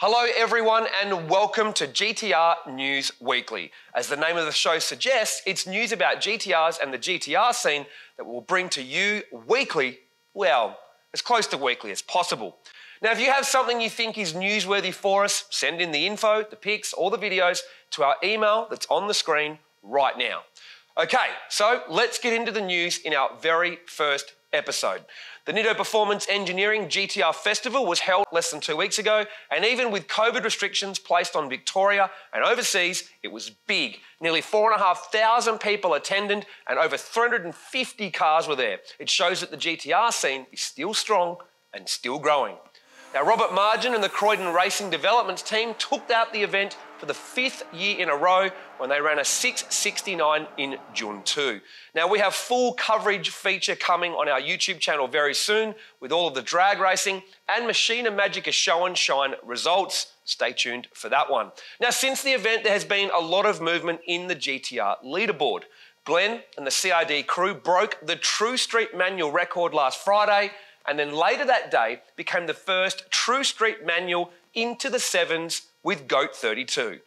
Hello everyone and welcome to GTR News Weekly. As the name of the show suggests, it's news about GTRs and the GTR scene that we'll bring to you weekly, well, as close to weekly as possible. Now, if you have something you think is newsworthy for us, send in the info, the pics, or the videos to our email that's on the screen right now. Okay, so let's get into the news in our very first episode. The Nitto Performance Engineering GTR Festival was held less than 2 weeks ago, and even with COVID restrictions placed on Victoria and overseas, it was big. Nearly 4,500 people attended and over 350 cars were there. It shows that the GTR scene is still strong and still growing. Now, Robert Margin and the Croydon Racing Developments team took out the event for the 5th year in a row when they ran a 669 in June 2. Now, we have full coverage feature coming on our YouTube channel very soon with all of the drag racing and Machine and Magic show and shine results. Stay tuned for that one. Now, since the event, there has been a lot of movement in the GTR leaderboard. Glenn and the CID crew broke the True Street manual record last Friday, and then later that day became the first True Street manual into the sevens with GOAT 32.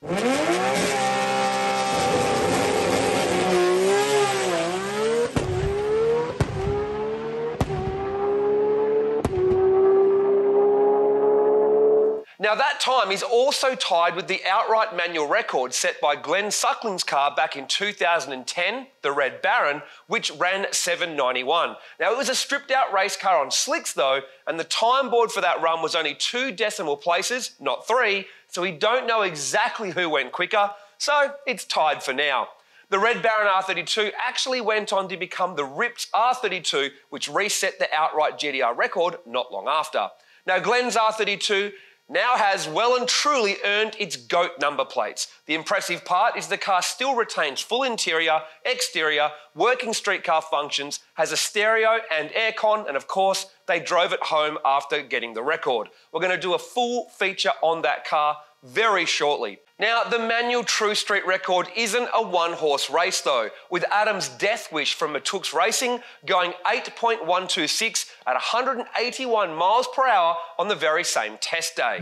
Now, that time is also tied with the outright manual record set by Glenn Suckling's car back in 2010, the Red Baron, which ran 791. Now, it was a stripped out race car on slicks though, and the time board for that run was only 2 decimal places, not 3, so we don't know exactly who went quicker, so it's tied for now. The Red Baron R32 actually went on to become the Ripped R32, which reset the outright GTR record not long after. Now, Glenn's R32 now has well and truly earned its GOAT number plates. The impressive part is the car still retains full interior, exterior, working street car functions, has a stereo and aircon, and of course, they drove it home after getting the record. We're going to do a full feature on that car very shortly. Now, the manual True Street record isn't a one-horse race though, with Adam's Death Wish from Matooks Racing going 8.126 at 181 miles per hour on the very same test day.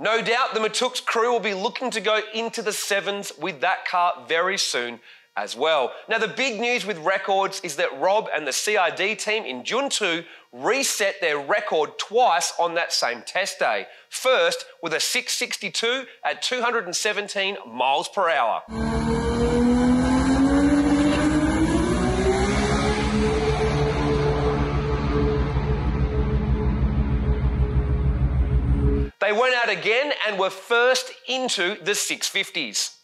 No doubt the Matooks crew will be looking to go into the sevens with that car very soon as well. Now, the big news with records is that Rob and the CID team in June 2 reset their record twice on that same test day. First with a 662 at 217 miles per hour. They went out again and were first into the 650s.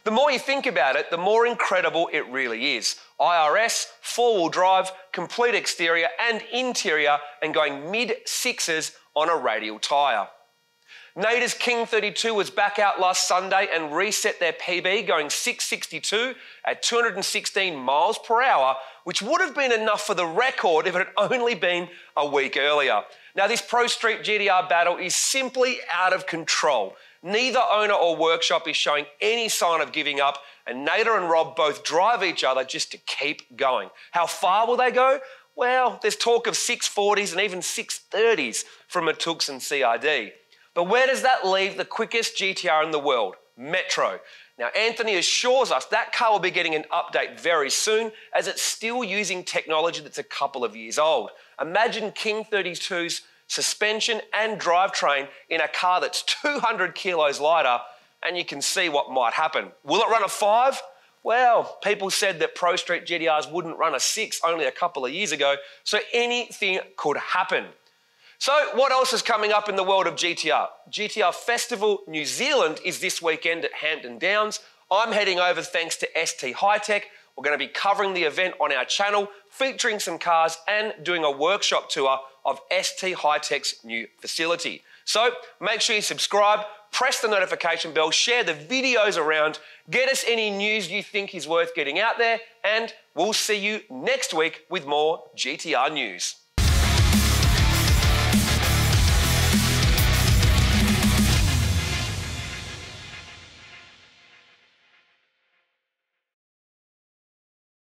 The more you think about it, the more incredible it really is. IRS, 4-wheel drive, complete exterior and interior, and going mid-6s on a radial tyre. Nader's King 32 was back out last Sunday and reset their PB going 662 at 216 miles per hour, which would have been enough for the record if it had only been a week earlier. Now, this Pro Street GTR battle is simply out of control. Neither owner or workshop is showing any sign of giving up, and Nader and Rob both drive each other just to keep going. How far will they go? Well, there's talk of 640s and even 630s from Matooks and CID. But where does that leave the quickest GTR in the world? Metro. Now, Anthony assures us that car will be getting an update very soon, as it's still using technology that's a couple of years old. Imagine King 32's suspension and drivetrain in a car that's 200 kilos lighter, and you can see what might happen. Will it run a 5? Well, people said that Pro Street GTRs wouldn't run a 6 only a couple of years ago, so anything could happen. So what else is coming up in the world of GTR? GTR Festival New Zealand is this weekend at Hampton Downs. I'm heading over thanks to ST Hi-Tech. We're going to be covering the event on our channel, featuring some cars and doing a workshop tour of ST Hi-Tech's new facility. So make sure you subscribe, press the notification bell, share the videos around, get us any news you think is worth getting out there, and we'll see you next week with more GTR news.